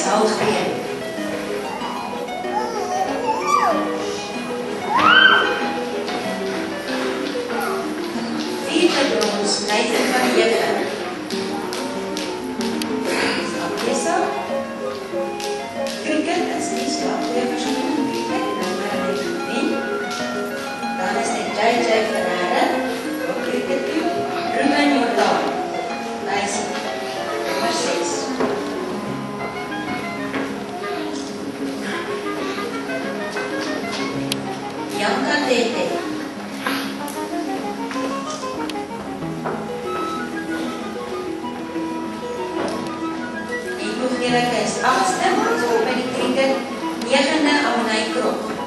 is halfbeen. Vierde brons, Nathan van Heeven. Is afwesig. Cricket is nie so aflevers genoem cricket, en dan maar hy wen. Dan is dit JJ Ferreira, ook cricket toe. Ruben Jordaan, hy is nummer 6. Janka Tete. Die ploegleier is 8ste, ons op by die cricket 9de Amonai Krok.